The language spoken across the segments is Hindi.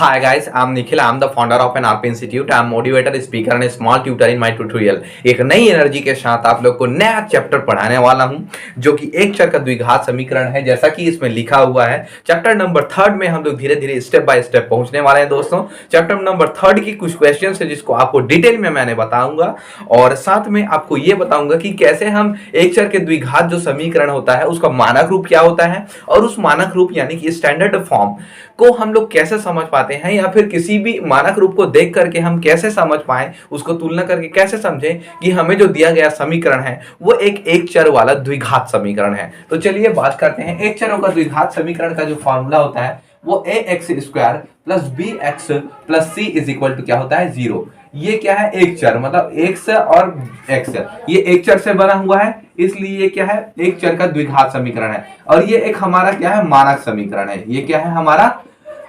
Hi guys, I'm Nikhil. I'm the founder of an RP Institute. I'm motivator, speaker and a small tutor in my tutorial. एक नई एनर्जी के साथ आप लोग को नया चैप्टर पढ़ाने वाला हूं जो कि एक चर का द्विघात समीकरण है, जैसा कि इसमें लिखा हुआ है। चैप्टर नंबर 3 में हम लोग धीरे धीरे स्टेप बाय स्टेप पहुंचने वाले हैं दोस्तों। चैप्टर नंबर 3 की कुछ क्वेश्चन है जिसको आपको डिटेल में मैंने बताऊंगा और साथ में आपको ये बताऊंगा कि कैसे हम एक चर के द्विघात जो समीकरण होता है उसका मानक रूप क्या होता है और उस मानक रूप यानी कि स्टैंडर्ड फॉर्म को हम लोग कैसे समझ पाते हैं, या फिर किसी भी मानक रूप को देख करके हम कैसे समझ पाए, उसको तुलना करके कैसे समझें कि हमें जो दिया गया समीकरण है वो एक चर वाला द्विघात समीकरण है। तो चलिए बात करते हैं। एक चरों का द्विघात समीकरण का जो फॉर्मूला होता है वो ax² plus bx plus c is equal to क्या होता है 0। ये क्या है? एक चर, मतलब x और x ये एक चर से बना हुआ है, इसलिए ये क्या है? एक चर का द्विघात समीकरण है। और ये एक हमारा क्या है? मानक समीकरण है। ये क्या है? हमारा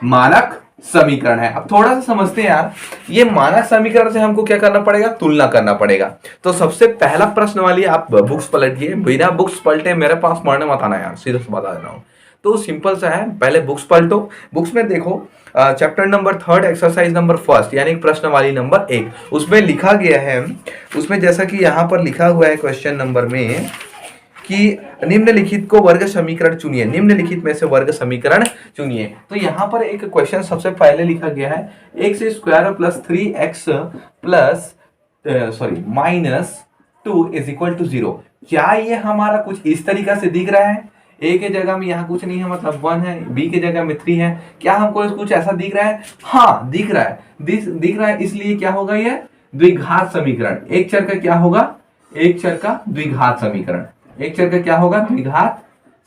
मानक समीकरण है। अब थोड़ा सा समझते हैं यार, ये मानक समीकरण से हमको क्या करना पड़ेगा? तुलना करना पड़ेगा। तो सबसे पहला प्रश्न वाली आप बुक्स पलटिए, बिना बुक्स पलटे मेरे पास पढ़ने मत आना यार, सीधा बता दे रहा हूं। तो सिंपल सा है, पहले बुक्स पलटो। बुक्स में देखो चैप्टर नंबर 3 एक्सरसाइज नंबर 1 यानी प्रश्न वाली नंबर 1, उसमें लिखा गया है, उसमें जैसा कि यहाँ पर लिखा हुआ है क्वेश्चन नंबर में कि निम्नलिखित को वर्ग समीकरण चुनिए, निम्नलिखित में से वर्ग समीकरण चुनिए। तो यहाँ पर एक क्वेश्चन सबसे पहले लिखा गया है x² plus 3x plus minus 2 is equal to 0। क्या ये हमारा कुछ इस तरीका से दिख रहा है? ए के जगह में यहाँ कुछ नहीं है, मतलब 1 है, बी के जगह में 3 है। क्या हमको कुछ ऐसा दिख रहा है? हाँ दिख रहा है, दिख रहा है। इसलिए क्या होगा? ये द्विघात समीकरण। एक चर का क्या होगा? एक चर का द्विघात समीकरण। एक चर का क्या होगा? द्विघात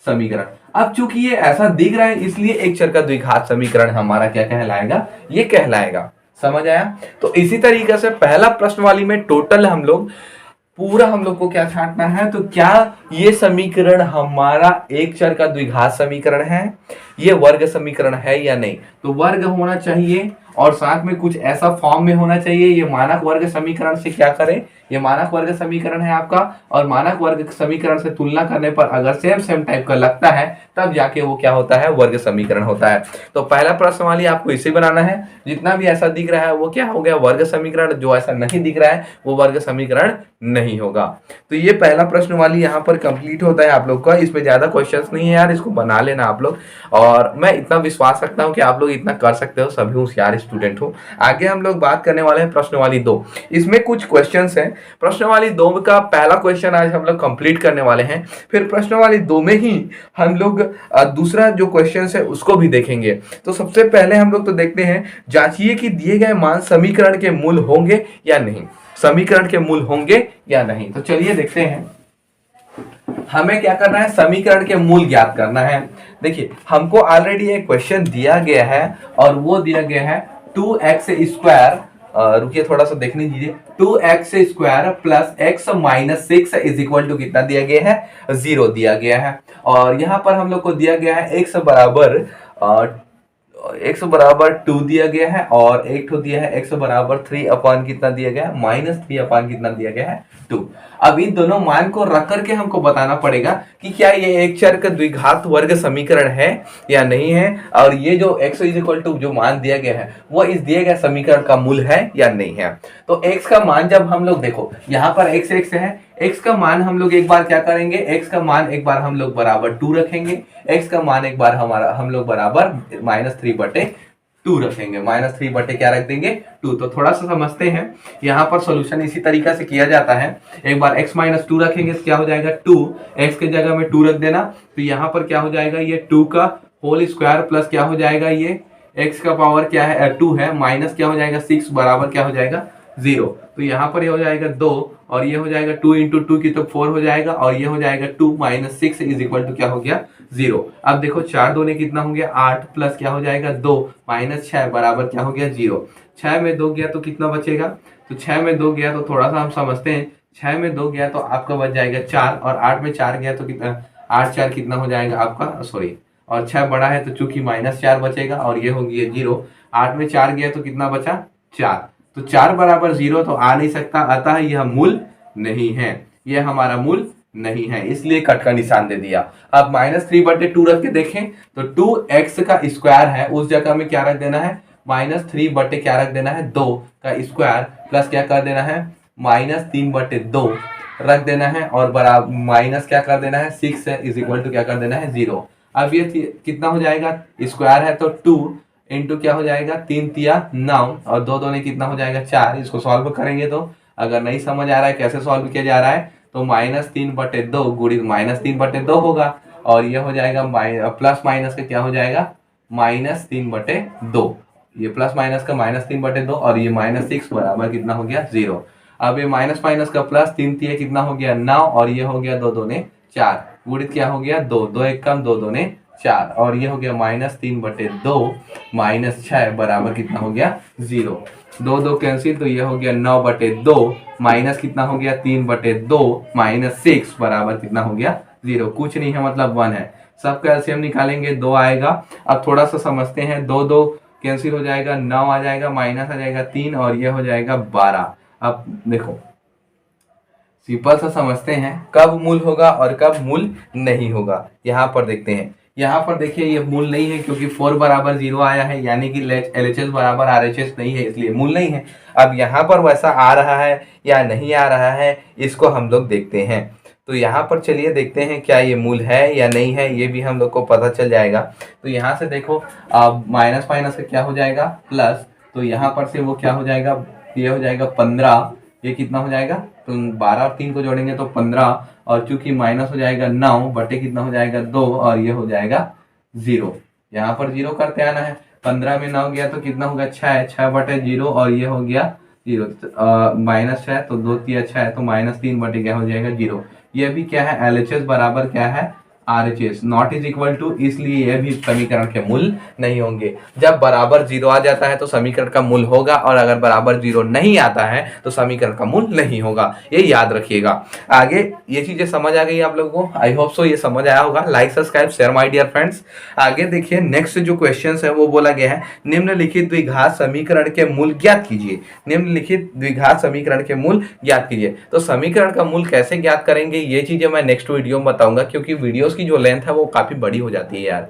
समीकरण। अब चूंकि ये ऐसा दिख रहा है इसलिए एक चर का द्विघात समीकरण हमारा क्या कहलाएगा? ये कहलाएगा। समझ आया? तो इसी तरीके से पहला प्रश्न वाली में टोटल हम लोग को क्या छांटना है? तो क्या ये समीकरण हमारा एक चर का द्विघात समीकरण है, ये वर्ग समीकरण है या नहीं? तो वर्ग होना चाहिए और साथ में कुछ ऐसा फॉर्म में होना चाहिए। ये मानक वर्ग समीकरण से क्या करें? ये मानक वर्ग समीकरण है आपका, और मानक वर्ग समीकरण से तुलना करने पर अगर सेम टाइप का लगता है तब जाके वो क्या होता है? वर्ग समीकरण होता है। तो पहला प्रश्न वाली आपको इसे बनाना है। जितना भी ऐसा दिख रहा है वो क्या हो गया? वर्ग समीकरण। जो ऐसा नहीं दिख रहा है वो वर्ग समीकरण नहीं होगा। तो ये पहला प्रश्न वाली यहाँ पर कंप्लीट होता है आप लोग का। इसमें ज्यादा क्वेश्चंस नहीं है यार, इसको बना लेना आप लोग, और मैं इतना विश्वास रखता हूँ कि आप लोग इतना कर सकते हो, सभी होशियार स्टूडेंट हो। आगे हम लोग बात करने वाले हैं प्रश्न वाली 2। इसमें कुछ क्वेश्चंस हैं। प्रश्न वाली 2 का पहला क्वेश्चन आज हम लोग कंप्लीट करने वाले हैं, फिर प्रश्न वाली 2 में ही हम लोग दूसरा जो क्वेश्चन है उसको भी देखेंगे। तो सबसे पहले हम लोग तो देखते हैं, जांचिए कि दिए गए मान समीकरण के मूल होंगे या नहीं। समीकरण के मूल होंगे या नहीं। तो चलिए देखते हैं, हमें क्या करना है? समीकरण के मूल ज्ञात करना है। देखिए हमको ऑलरेडी एक क्वेश्चन दिया गया है और वो दिया गया है 2x², रुकिए थोड़ा सा देखने दीजिए, 2x² plus x minus 6 is equal to कितना दिया गया है? 0 दिया गया है। और यहाँ पर हम लोग को दिया गया है x बराबर 2 दिया गया है, और एक तो दिया है x बराबर 3 अपॉन कितना दिया गया है? माइनस 3 अपॉन कितना दिया गया है? 2। अब इन दोनों मान को रख करके हमको बताना पड़ेगा कि क्या ये एक चर का द्विघात वर्ग समीकरण है या नहीं है, और ये जो x इज इक्वल टू जो मान दिया गया है वो इस दिए गए समीकरण का मूल है या नहीं है। तो x का मान जब हम लोग देखो यहाँ पर x है, x का मान हम लोग एक बार क्या करेंगे? x का मान एक बार हम लोग बराबर 2 रखेंगे, x का मान एक बार हम लोग बराबर -3/2 रखेंगे। -3 बटे क्या रख देंगे? 2। तो थोड़ा सा समझते हैं, यहाँ पर सोल्यूशन इसी तरीका से किया जाता है। एक बार x - 2 रखेंगे तो क्या हो जाएगा? 2, x के जगह में 2 रख देना। तो यहाँ पर क्या हो जाएगा? ये 2 का होल स्क्वायर प्लस क्या हो जाएगा? ये x का पावर क्या है? 2 है, माइनस क्या हो जाएगा? 6 बराबर क्या हो जाएगा? 0। तो यहाँ पर ये हो जाएगा 2, और ये हो जाएगा 2 × 2 की तो 4 हो जाएगा, और ये हो जाएगा 2 - 6 इज इक्वल टू क्या हो गया? 0। अब देखो 4 2 ने कितना हो गया? 8 प्लस क्या हो जाएगा? 2 माइनस 6 बराबर क्या हो गया? 0। 6 में 2 गया तो कितना बचेगा? तो 6 में 2 गया तो थोड़ा सा हम समझते हैं। 6 में 2 गया तो आपका बच जाएगा 4, और 8 में 4 गया तो कितना? 8 4 कितना हो जाएगा आपका? सॉरी, और 6 बड़ा है तो चूंकि -4 बचेगा, और ये हो गया 0। 8 में 4 गया तो कितना बचा? 4। तो 4 बराबर 0 तो आ नहीं सकता, अतः यह मूल नहीं है, यह हमारा मूल नहीं है, इसलिए कट का निशान दे दिया। अब -3/2 रख के देखें तो 2x का स्क्वायर है, उस जगह में क्या रख देना है? -3 बटे क्या रख देना है 2 का स्क्वायर प्लस क्या कर देना है -3 बटे 2 रख देना है और बराबर माइनस क्या कर देना है 6 है इज इक्वल टू क्या कर देना है 0। अब ये कितना हो जाएगा, स्क्वायर है तो 2 इंटू क्या हो जाएगा 3 तिया 9 और 2 2 ने कितना हो जाएगा 4। इसको सॉल्व करेंगे तो अगर नहीं समझ आ रहा है कैसे सॉल्व किया जा रहा है तो -3 बटे 2 गुणित -3 बटे 2 होगा और ये हो जाएगा प्लस माइनस का क्या हो जाएगा -3 बटे 2। ये प्लस माइनस का -3 बटे 2 और ये -6 बराबर कितना हो गया 0। अब ये माइनस माइनस का प्लस 3 तिया कितना हो गया 9 और ये हो गया 2 2 ने 4 गुणित क्या हो गया 2 2 एक कम 2 2 ने 4 और ये हो गया -3 बटे 2 -6 बराबर कितना हो गया 0। 2 2 कैंसिल तो ये हो गया 9 बटे 2 माइनस कितना हो गया 3 बटे 2 -6 बराबर कितना हो गया 0। कुछ नहीं है मतलब 1 है। सब कैल्शियम निकालेंगे 2 आएगा। अब थोड़ा सा समझते हैं 2 2 कैंसिल हो जाएगा 9 आ जाएगा माइनस आ जाएगा 3 और ये हो जाएगा 12। अब देखो सिंपल सा समझते हैं कब मूल होगा और कब मूल नहीं होगा। यहाँ पर देखते हैं, यहाँ पर देखिए ये मूल नहीं है क्योंकि 4 बराबर 0 आया है यानी कि LHS बराबर RHS नहीं है इसलिए मूल नहीं है। अब यहाँ पर वैसा आ रहा है या नहीं आ रहा है इसको हम लोग देखते हैं। तो यहाँ पर चलिए देखते हैं क्या ये मूल है या नहीं है, ये भी हम लोग को पता चल जाएगा। तो यहाँ से देखो माइनस माइनस का क्या हो जाएगा प्लस, तो यहाँ पर से वो क्या हो जाएगा ये हो जाएगा 15, ये कितना हो जाएगा तो 12 और 3 को जोड़ेंगे तो 15 और चूंकि माइनस हो जाएगा 9 बटे कितना हो जाएगा 2 और ये हो जाएगा 0। यहाँ पर 0 करते आना है, 15 में 9 गया तो कितना होगा 6 बटे 0 और ये हो गया 0 -6 तो 2 तिया 6 है तो -3 बटे क्या हो जाएगा 0। ये भी क्या है LHS बराबर क्या है RHS not is equal to, इसलिए यह भी समीकरण के मूल नहीं होंगे। जब बराबर 0 आ जाता है तो समीकरण का मूल होगा और अगर बराबर 0 नहीं आता है तो समीकरण का मूल नहीं होगा, ये याद रखिएगा। आगे ये चीजें समझ आ गई आप लोगों को, आई होप सो ये समझ आया होगा। Like subscribe share my dear friends. आगे देखिए नेक्स्ट जो क्वेश्चन है वो बोला गया है निम्नलिखित द्विघात समीकरण के मूल ज्ञात कीजिए। निम्नलिखित द्विघात समीकरण के मूल ज्ञात कीजिए। तो समीकरण का मूल कैसे ज्ञात करेंगे ये चीजें मैं नेक्स्ट वीडियो में बताऊंगा क्योंकि वीडियोस की जो लेंथ है वो काफी बड़ी हो जाती है यार।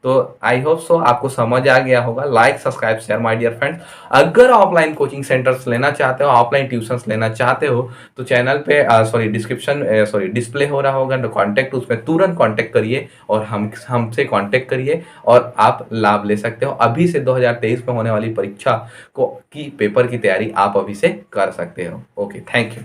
तो आई होप सो आपको समझ आ गया होगा। Like subscribe share my dear friends. अगर ऑफलाइन कोचिंग सेंटर्स लेना चाहते हो, ऑफलाइन ट्यूशंस लेना चाहते हो तो चैनल पे डिस्प्ले हो रहा होगा कॉन्टैक्ट, उसमें तुरंत कॉन्टैक्ट करिए और हमसे कॉन्टैक्ट करिए और आप लाभ ले सकते हो। अभी से 2023 में होने वाली परीक्षा की पेपर की तैयारी आप अभी से कर सकते हो। Okay, thank you.